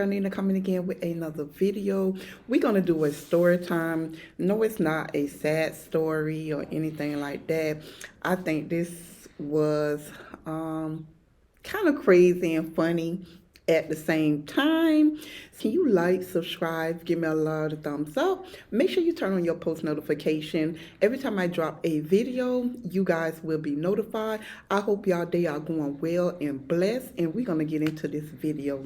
girl Nina coming again with another video. We're gonna do a story time. No, it's not a sad story or anything like that. I think this was kind of crazy and funny at the same time. Can you like, subscribe, give me a lot of thumbs up? Make sure you turn on your post notification. Every time I drop a video, you guys will be notified. I hope y'all day are going well and blessed, and we're gonna get into this video.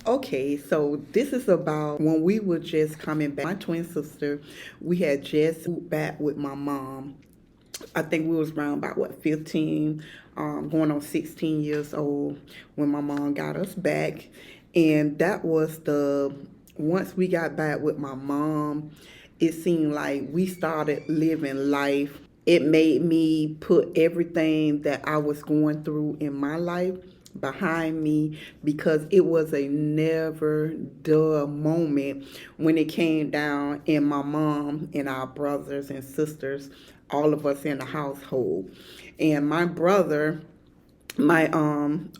Okay, so this is about when we were just coming back. My twin sister, we had just moved back with my mom. I think we was around about 15, going on 16 years old when my mom got us back. And that was once we got back with my mom, it seemed like we started living life. It made me put everything that I was going through in my life behind me, because it was a never dull moment when it came down in my mom and our brothers and sisters, all of us in the household. And my brother, my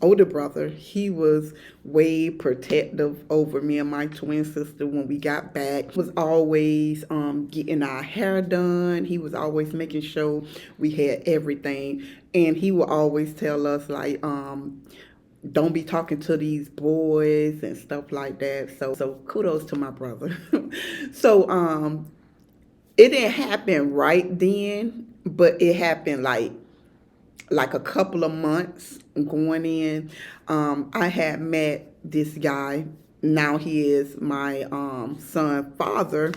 older brother, he was way protective over me and my twin sister when we got back. He was always getting our hair done. He was always making sure we had everything, and he would always tell us like don't be talking to these boys and stuff like that. So kudos to my brother. So it didn't happen right then, but it happened like a couple of months going in. I had met this guy. Now he is my son's father.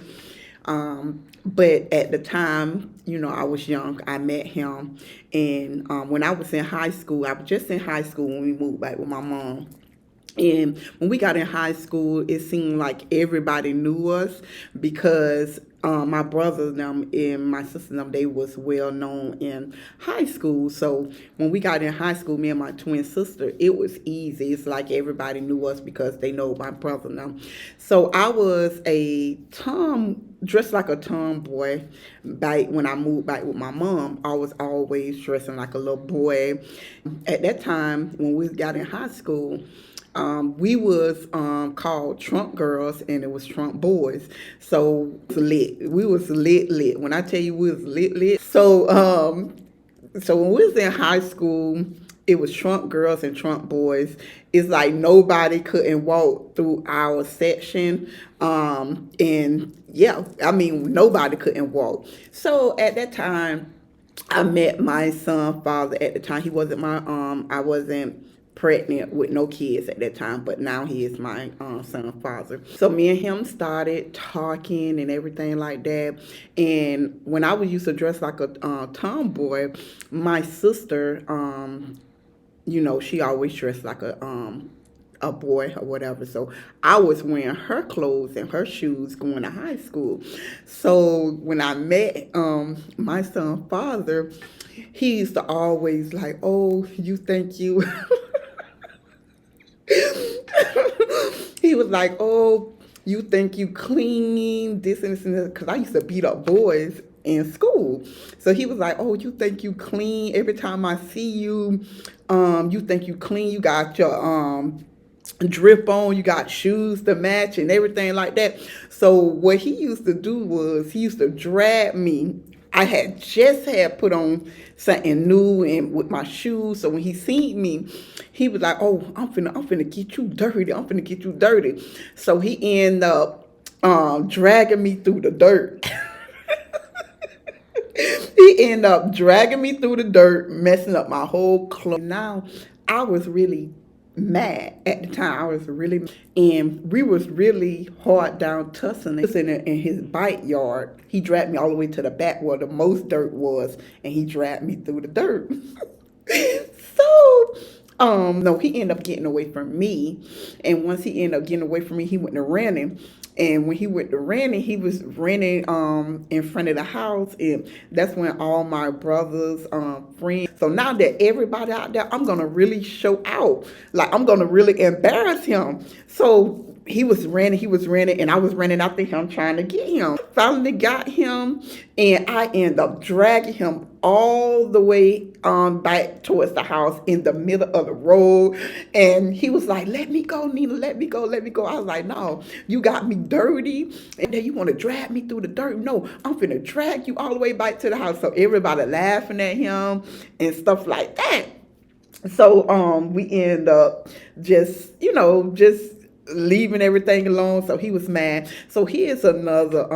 But at the time, I was young. I met him, and when I was in high school, I was just in high school when we moved back with my mom. And when we got in high school, it seemed like everybody knew us, because my brothers them and my sister them, they was well known in high school. So when we got in high school, me and my twin sister, it was easy. It's like everybody knew us because they know my brother now. So I was dressed like a tomboy back when I moved back with my mom. I was always dressing like a little boy. At that time, when we got in high school, we was called Trump girls, and it was Trump boys. So lit. We was lit. When I tell you we was lit. So when we was in high school, it was Trump girls and Trump boys. It's like nobody couldn't walk through our section. And yeah, I mean, nobody couldn't walk. So at that time, I met my son's father. At the time, he wasn't I wasn't pregnant with no kids at that time, but now he is my son's father. So me and him started talking and everything like that. And when I was used to dress like a tomboy, my sister, she always dressed like a boy or whatever. So I was wearing her clothes and her shoes going to high school. So when I met my son's father, he used to always like, oh, you think you he was like, oh, you think you clean, this and this and that, because I used to beat up boys in school. So he was like, oh, you think you clean? Every time I see you, you think you clean. You got your drip on, you got shoes to match and everything like that. So what he used to do was he used to drag me. I had just put on something new and with my shoes. So when he seen me, he was like, oh, I'm finna get you dirty. I'm finna get you dirty. So he ended up dragging me through the dirt. He ended up dragging me through the dirt, messing up my whole clothes. Now, I was really mad at the time. I was really, and we was really hard down tussling in his bike yard. He dragged me all the way to the back where the most dirt was, and he dragged me through the dirt. So no, he ended up getting away from me. And once he ended up getting away from me, he went to renting. And when he went to renting, he was renting in front of the house. And that's when all my brothers, friends. So now that everybody out there, I'm going to really show out. Like, I'm going to really embarrass him. So he was running, and I was running after him trying to get him. Finally got him, and I ended up dragging him all the way back towards the house in the middle of the road. And he was like, "Let me go, Nina, let me go, let me go." I was like, "No, you got me dirty, and then you want to drag me through the dirt. No, I'm finna drag you all the way back to the house." So everybody laughing at him and stuff like that. So we end up just, just leaving everything alone. So he was mad. So here's another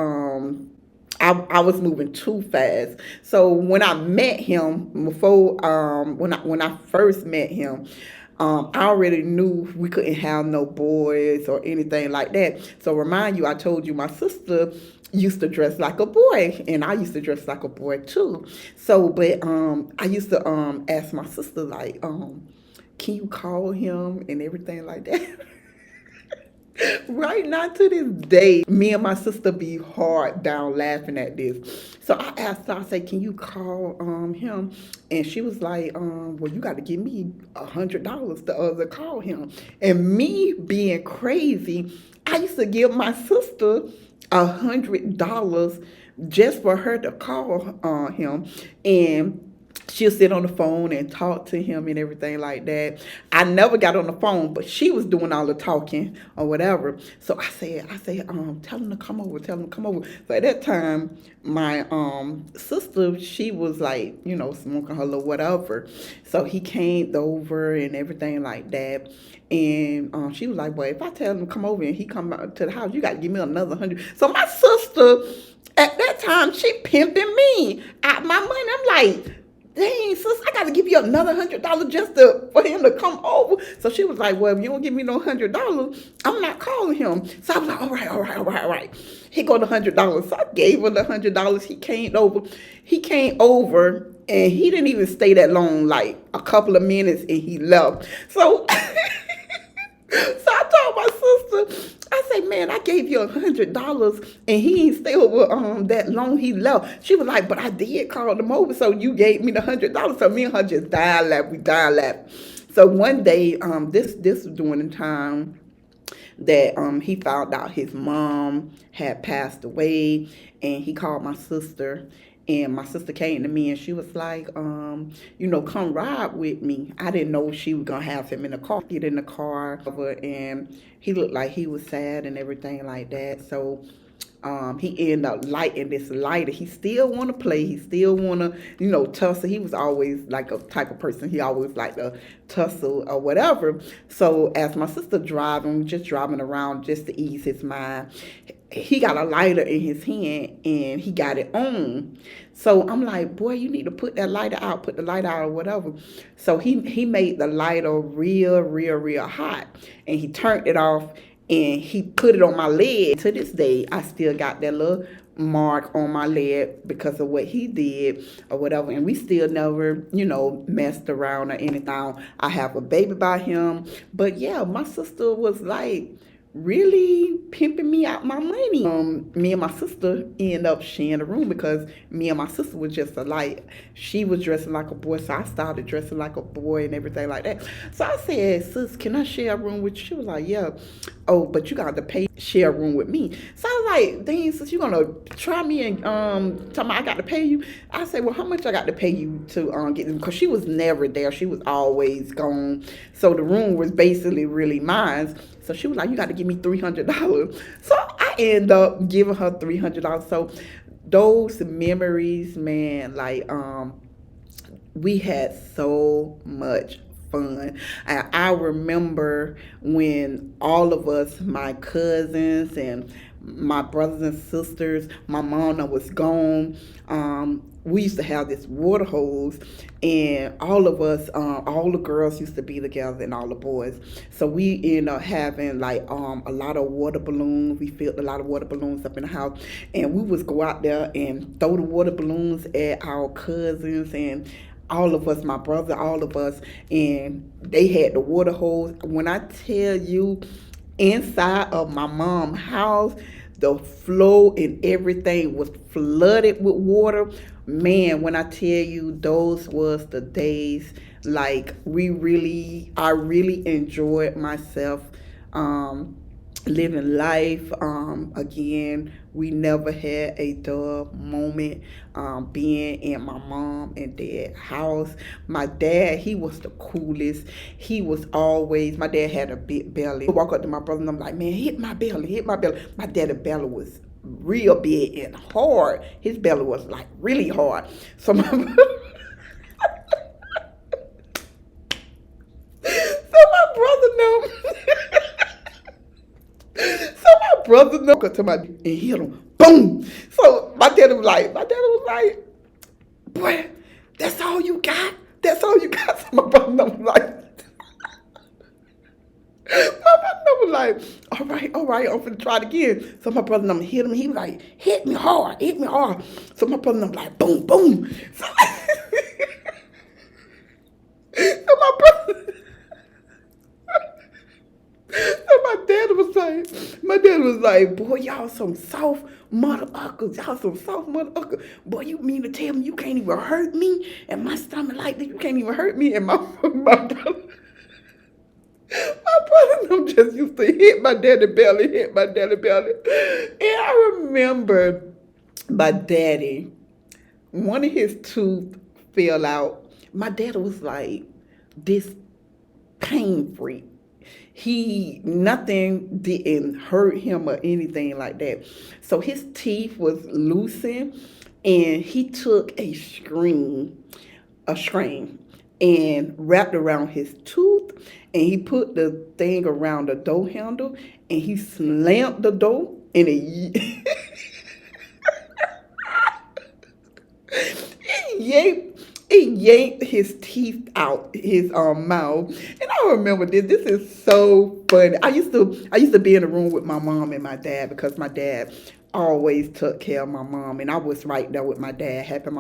I was moving too fast. So when I met him before, when I first met him, I already knew we couldn't have no boys or anything like that. So remind you, I told you my sister used to dress like a boy, and I used to dress like a boy too. So, but I used to ask my sister like, can you call him and everything like that. Right now to this day, me and my sister be hard down laughing at this. So I asked her, I said, "Can you call him?" And she was like, "Well, you got to give me $100 to call him." And me being crazy, I used to give my sister $100 just for her to call him, and she'll sit on the phone and talk to him and everything like that. I never got on the phone, but she was doing all the talking or whatever. So I said, tell him to come over, tell him to come over. So at that time, my sister, she was like, smoking her little whatever. So he came over and everything like that. And she was like, "Well, if I tell him to come over and he come out to the house, you got to give me another 100." So my sister, at that time, she pimping me out my money. I'm like, "Dang, sis, I gotta give you another $100 just for him to come over." So she was like, "Well, if you don't give me no $100, I'm not calling him." So I was like, all right. He got the $100. So I gave her the $100. He came over. And he didn't even stay that long, like a couple of minutes, and he left. So so I told my sister, I said, "Man, I gave you $100 and he ain't stay over that long. He left." She was like, "But I did call him over, so you gave me the $100." So me and her just died laugh. We died laugh. So one day, this was during the time that he found out his mom had passed away, and he called my sister. And my sister came to me and she was like, "Come ride with me." I didn't know she was gonna have him in the car. Get in the car, and he looked like he was sad and everything like that. So he ended up lighting this lighter. He still want to play. He still want to, tussle. He was always like a type of person. He always liked to tussle or whatever. So as my sister just driving around just to ease his mind, he got a lighter in his hand and he got it on. So I'm like, "Boy, you need to put that lighter out, put the lighter out or whatever." So he made the lighter real, real, real hot, and he turned it off and he put it on my leg. To this day, I still got that little mark on my leg because of what he did or whatever. And we still never, messed around or anything. I have a baby by him. But yeah, my sister was like really pimping me out my money. Me and my sister ended up sharing a room because me and my sister was just alike. She was dressing like a boy, so I started dressing like a boy and everything like that. So I said, "Sis, can I share a room with you?" She was like, "Yeah." "Oh, but you got to pay share a room with me." So I was like, "Dang, sis, you gonna try me and tell me I got to pay you?" I said, "Well, how much I got to pay you to get them?" Because she was never there. She was always gone. So the room was basically really mine. So she was like, "You got to give me $300. So I end up giving her $300. So those memories, man, like we had so much fun. I remember when all of us, my cousins and my brothers and sisters, my mom was gone. We used to have this water hose, and all of us, all the girls used to be together, and all the boys. So we ended up having like a lot of water balloons. We filled a lot of water balloons up in the house, and we would go out there and throw the water balloons at our cousins and all of us, my brother, all of us, and they had the water hose. When I tell you, inside of my mom's house, the floor and everything was flooded with water. Man, when I tell you, those was the days. Like I really enjoyed myself. living life. Again, we never had a dull moment being in my mom and dad house. My dad, he was the coolest. He was always, my dad had a big belly. I walk up to my brother and I'm like, man, hit my belly, hit my belly. My dad's belly was real big and hard. His belly was like really hard. So my so my brother know. So my brother know to my and hit him. Boom. So my daddy was like, boy, that's all you got? That's all you got? So my brother was like, my brother was like, all right, I'm finna try it again. So my brother hit him. He was like, hit me hard, hit me hard. So my brother was like, boom, boom. So, so my dad was like, boy, y'all some soft mother uckers. Y'all some soft mother uckers. Boy, you mean to tell me you can't even hurt me? And my stomach like this, you can't even hurt me? And my brother them just used to hit my daddy belly, hit my daddy belly. And I remember my daddy, one of his tooth fell out. My daddy was like this pain free. He nothing didn't hurt him or anything like that. So his teeth was loosened, and he took a string, and wrapped around his tooth, and he put the thing around the door handle, and he slammed the door, and it yanked his teeth out his mouth. And I remember this is so funny. I used to be in the room with my mom and my dad, because my dad always took care of my mom, and I was right there with my dad, helping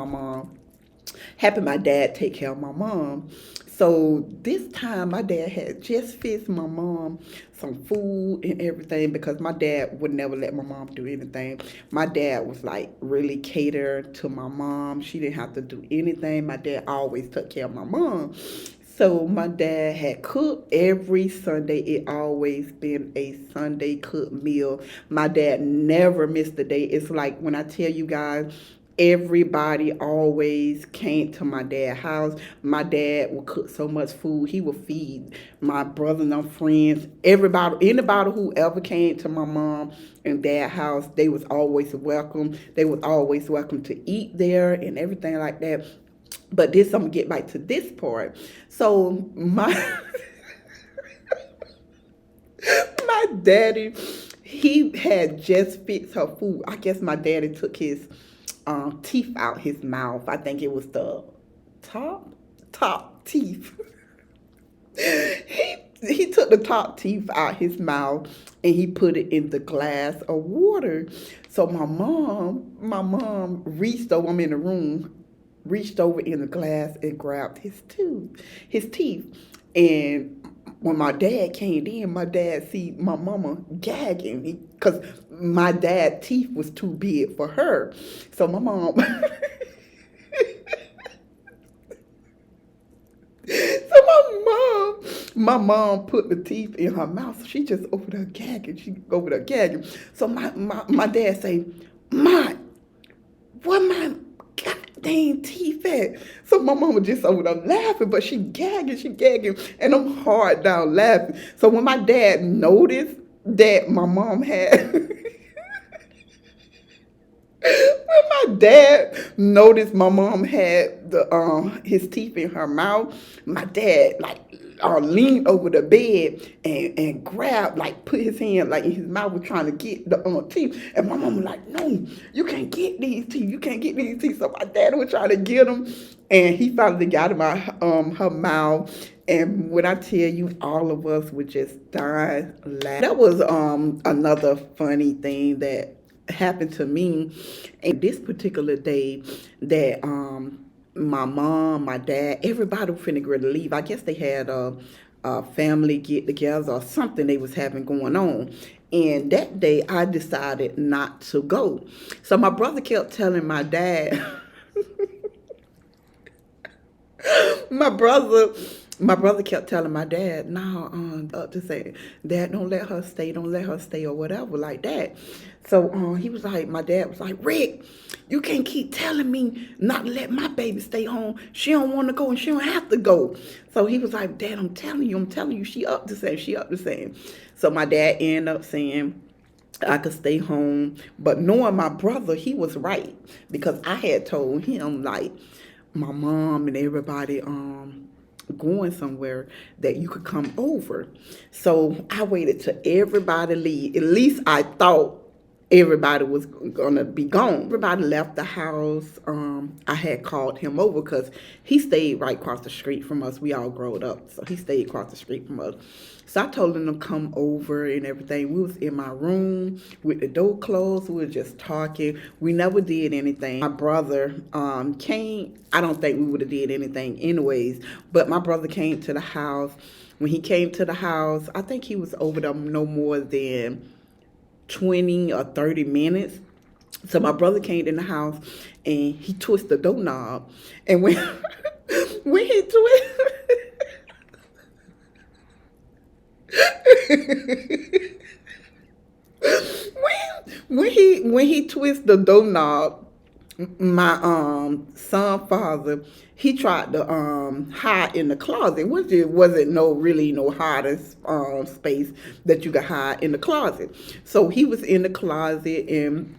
my dad take care of my mom. So this time my dad had just fixed my mom some food and everything, because my dad would never let my mom do anything. My dad was like really catered to my mom. She didn't have to do anything. My dad always took care of my mom. So my dad had cooked every Sunday. It always been a Sunday cooked meal. My dad never missed a day. It's like when I tell you guys, everybody always came to my dad's house. My dad would cook so much food. He would feed my brother and them friends, everybody, anybody who ever came to my mom and dad's house. They was always welcome. They was always welcome to eat there and everything like that. But this, I'm gonna get back to this part. So my daddy, he had just fixed her food. I guess my daddy took his teeth out his mouth. I think it was the top teeth. he took the top teeth out his mouth, and he put it in the glass of water. So my mom reached over. I'm in the room, reached over in the glass and grabbed his teeth. And when my dad came in, my dad see my mama gagging, because my dad's teeth was too big for her. So my mom, my mom put the teeth in her mouth. She just over there gagging. So my dad say, "Ma, where my goddamn teeth at?" So my mama just over there laughing, but she gagging, and I'm hard down laughing. So when my dad noticed that my mom had, when my dad noticed my mom had his teeth in her mouth, my dad like leaned over the bed and grabbed, like put his hand like in his mouth, was trying to get the teeth. And my mom was like, "No, you can't get these teeth. You can't get these teeth." So my dad was trying to get them, and he finally got him out her mouth. And when I tell you, all of us were just dying laughing. That was another funny thing that happened to me. And this particular day, that my mom, my dad, everybody was finna get to leave. I guess they had a family get together or something they was having going on. And that day I decided not to go. So my brother kept telling my dad, my brother My brother kept telling my dad, no, up to say, Dad, don't let her stay, or whatever, like that. So he was like, my dad was like, Rick, you can't keep telling me not to let my baby stay home. She don't want to go and she don't have to go. So he was like, Dad, I'm telling you, she up to saying. So my dad ended up saying, I could stay home. But knowing my brother, he was right. Because I had told him, like, my mom and everybody going somewhere, that you could come over. So I waited till everybody leave. At least I thought everybody was gonna be gone. Everybody left the house. I had called him over because he stayed right across the street from us. We all growed up, so he stayed across the street from us. So I told him to come over and everything. We was in my room with the door closed. We were just talking. We never did anything. My brother came. I don't think we would have did anything anyways. But my brother came to the house. When he came to the house, I think he was over there no more than 20 or 30 minutes. So my brother came in the house and he twisted the doorknob. And when when he when he twisted the doorknob, my son father, he tried to hide in the closet, which it wasn't no hiding space that you could hide in the closet. So he was in the closet, and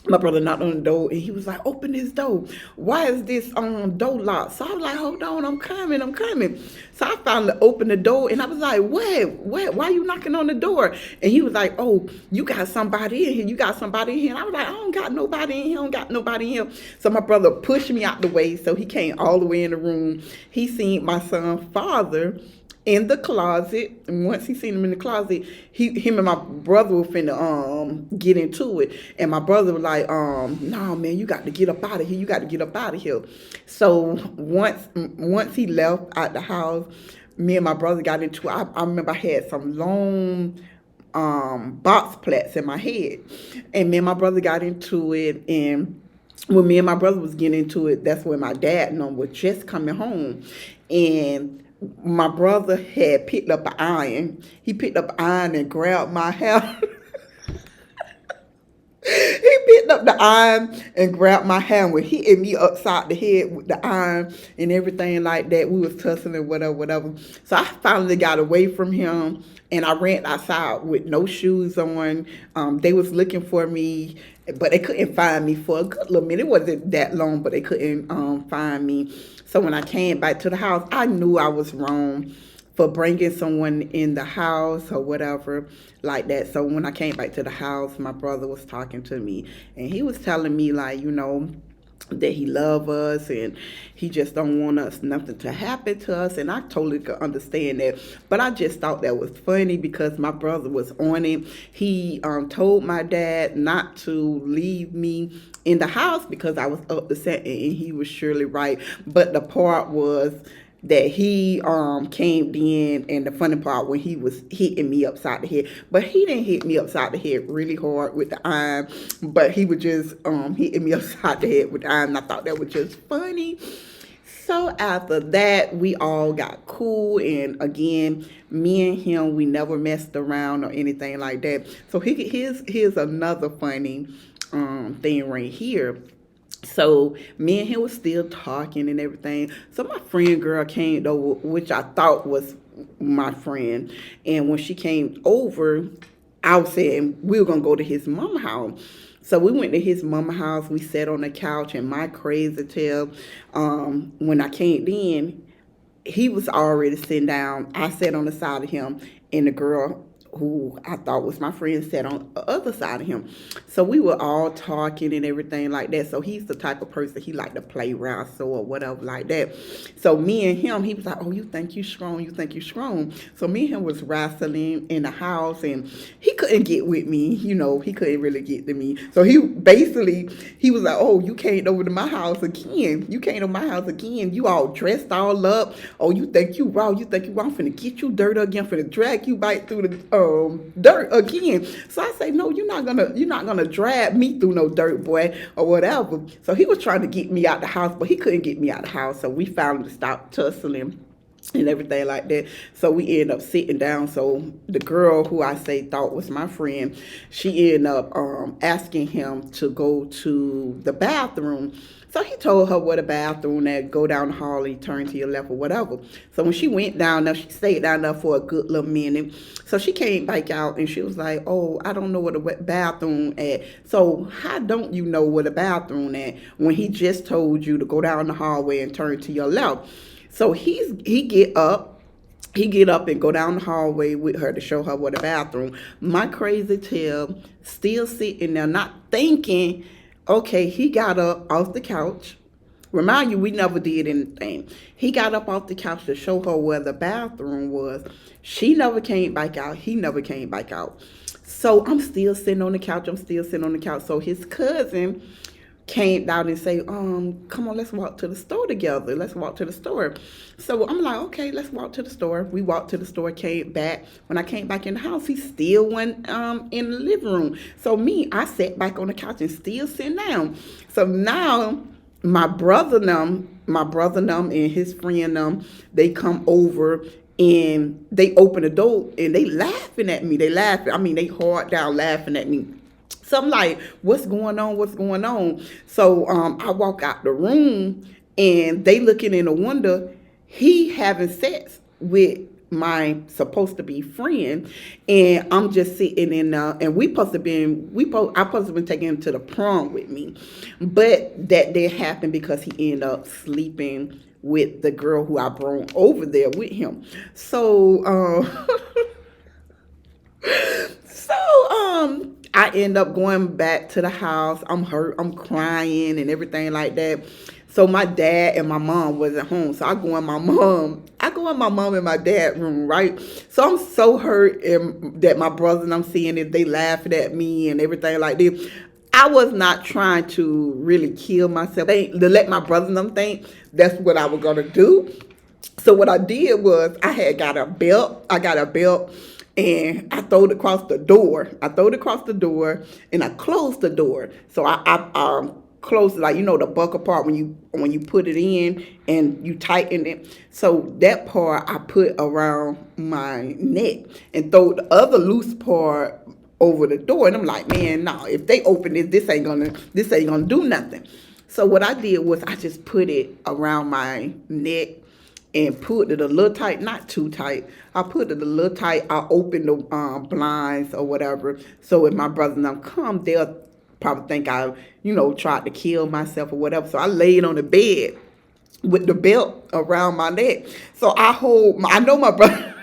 my brother knocked on the door and he was like, open this door. Why is this door locked? So I was like, hold on, I'm coming. So I finally opened the door and I was like, what? Why are you knocking on the door? And he was like, oh, you got somebody in here. You got somebody in here. And I was like, I don't got nobody in here. I don't got nobody in here. So my brother pushed me out the way. So he came all the way in the room. He seen my son's father in the closet, and once he seen him in the closet, him and my brother were finna get into it, and my brother was like, no man, you got to get up out of here. You got to get up out of here. So once he left out the house, me and my brother got into it. I remember I had some long box plates in my head, and me and my brother got into it. And when me and my brother was getting into it, that's when my dad and them was just coming home, and my brother had picked up an iron. He picked up an iron and grabbed my hair. He picked up the iron and grabbed my hand, with hitting me upside the head with the iron and everything like that. We was tussling, whatever. So I finally got away from him and I ran outside with no shoes on. They was looking for me, but they couldn't find me for a good little minute. It wasn't that long, but they couldn't find me. So when I came back to the house, I knew I was wrong for bringing someone in the house or whatever like that. So when I came back to the house, my brother was talking to me and he was telling me, like, that he love us and he just don't want us nothing to happen to us, and I totally could understand that. But I just thought that was funny because my brother was on it. He told my dad not to leave me in the house because I was upset, and he was surely right. But the part was that he came in, and the funny part when he was hitting me upside the head, but he didn't hit me upside the head really hard with the iron, but he was just hitting me upside the head with the iron. I thought that was just funny. So after that, we all got cool, and again, me and him, we never messed around or anything like that. So here's another funny thing right here. So me and him was still talking and everything. So my friend girl came though, which I thought was my friend. And when she came over, I was saying we were gonna go to his mama house. So we went to his mama house. We sat on the couch, and my crazy tail, when I came in, he was already sitting down. I sat on the side of him, and the girl who I thought was my friend sat on the other side of him. So we were all talking and everything like that. So he's the type of person, he like to play wrestle or whatever like that. So me and him, he was like, oh, you think you strong? You think you strong? So me and him was wrestling in the house, and he couldn't get with me. He couldn't really get to me. So he was like, oh, you came over to my house again. You came to my house again. You all dressed all up. Oh, you think you raw? You think you raw? I'm finna get you dirt again. I'm finna drag you back through the dirt again. So I say, no, you're not gonna drag me through no dirt, boy, or whatever. So he was trying to get me out the house, but he couldn't get me out the house. So we finally stopped tussling and everything like that. So we end up sitting down. So the girl who I say thought was my friend, she ended up asking him to go to the bathroom. So he told her what a bathroom that go down the hall and turn to your left or whatever. So when she went down there, she stayed down there for a good little minute. So she came back out and she was like, "Oh, I don't know what a bathroom at." So how don't you know what a bathroom at when he just told you to go down the hallway and turn to your left? So he get up and go down the hallway with her to show her what a bathroom. My crazy tail still sitting there, not thinking. Okay, he got up off the couch. Remind you, we never did anything. He got up off the couch to show her where the bathroom was. She never came back out. He never came back out. So I'm still sitting on the couch. So his cousin came out and say, come on, let's walk to the store together. Let's walk to the store. So I'm like, okay, let's walk to the store. We walked to the store, came back. When I came back in the house, he still went in the living room. So I sat back on the couch and still sitting down. So now my brother and his friend they come over and they open the door and they laughing at me. They hard down laughing at me. So I'm like, what's going on? What's going on? So I walk out the room and they looking in the window. He having sex with my supposed to be friend, and I'm just sitting in there. And I supposed to been taking him to the prom with me, but that didn't happen because he ended up sleeping with the girl who I brought over there with him. So I end up going back to the house. I'm hurt. I'm crying and everything like that. So my dad and my mom wasn't home. So I go in my mom and my dad room, right? So I'm so hurt that my brother and I'm seeing it. They laughing at me and everything like this. I was not trying to really kill myself. To let my brother and them think that's what I was going to do. So what I did was I got a belt. And I throw it across the door. And I closed the door. So I closed, like, the buckle part when you put it in and you tighten it. So that part I put around my neck and throw the other loose part over the door. And I'm like, man, no, if they open it, this ain't gonna do nothing. So what I did was I just put it around my neck and put it a little tight, not too tight. I put it a little tight. I opened the blinds or whatever. So if my brother and them come, they'll probably think I, tried to kill myself or whatever. So I laid on the bed with the belt around my neck. So I know my brother.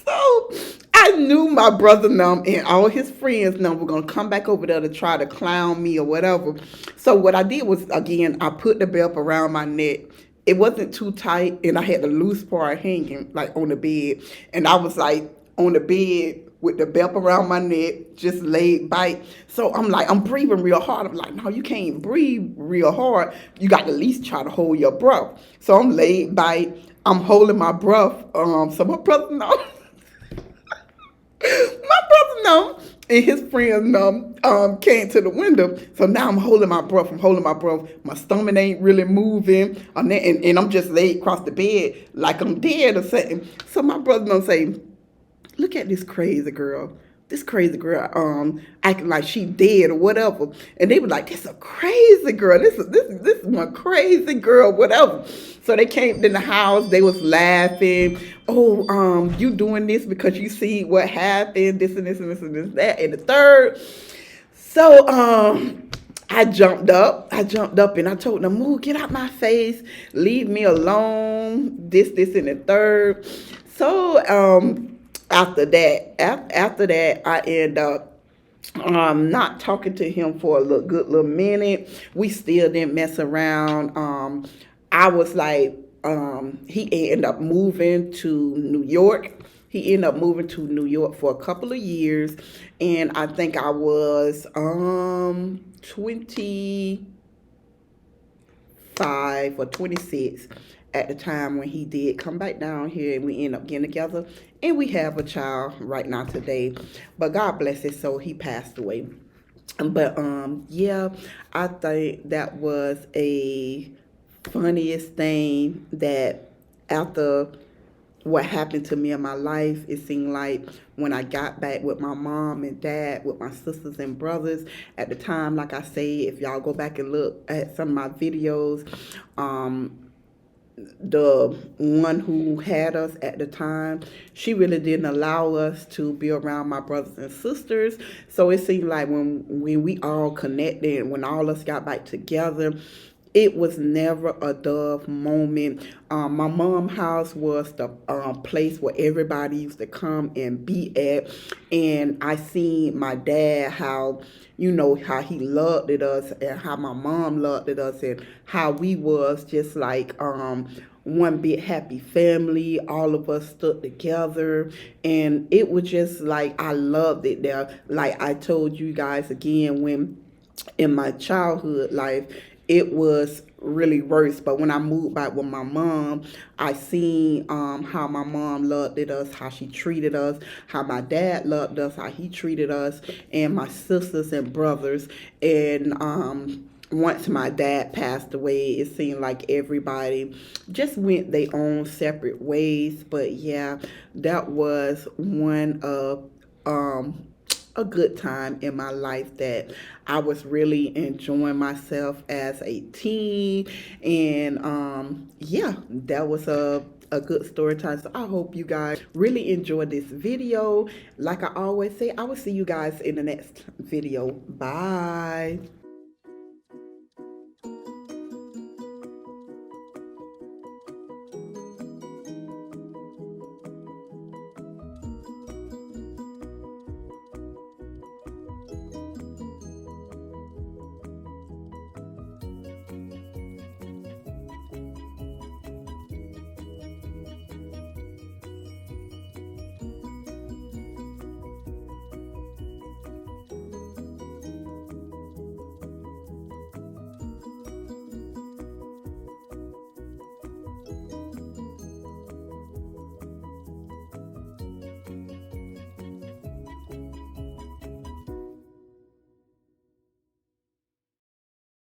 So I knew my brother and all his friends were going to come back over there to try to clown me or whatever. So what I did was, again, I put the belt around my neck. It wasn't too tight, and I had the loose part hanging, like, on the bed. And I was, like, on the bed with the belt around my neck, just laid back. So I'm breathing real hard. I'm like, no, you can't breathe real hard. You got to at least try to hold your breath. So I'm laid back. I'm holding my breath. So my brother and his friends came to the window. So now I'm holding my breath. My stomach ain't really moving. And I'm just laid across the bed like I'm dead or something. So my brother say, look at this crazy girl. Acting like she dead or whatever. And they were like, this is a crazy girl. This is one crazy girl, whatever. So they came in the house. They was laughing. Oh, you doing this because you see what happened, this and this and this and this, that, and the third. So I jumped up and I told them, move, get out my face, leave me alone, this, and the third. So after that, I end up not talking to him for a good little minute. We still didn't mess around. I was like, he ended up moving to New York. He ended up moving to New York for a couple of years, and I think I was 25 or 26 at the time when he did come back down here, and we ended up getting together, and we have a child right now today. But God bless his soul, he passed away. But yeah, I think that was a funniest thing that after what happened to me in my life, it seemed like when I got back with my mom and dad, with my sisters and brothers at the time, like I say, if y'all go back and look at some of my videos, the one who had us at the time, she really didn't allow us to be around my brothers and sisters. So it seemed like when we all connected, when all us got back together, it was never a dull moment. My mom's house was the place where everybody used to come and be at, and I seen my dad how, you know, how he loved it us and how my mom loved it us and how we was just like one big happy family. All of us stood together, and it was just like I loved it there. Like I told you guys again, when in my childhood life, it was really worse. But when I moved back with my mom, I seen how my mom loved it us, how she treated us, how my dad loved us, how he treated us, and my sisters and brothers. And once my dad passed away, it seemed like everybody just went their own separate ways. But yeah, that was one of a good time in my life that I was really enjoying myself as a teen. And yeah, that was a good story time. So I hope you guys really enjoyed this video. Like I always say, I will see you guys in the next video. Bye.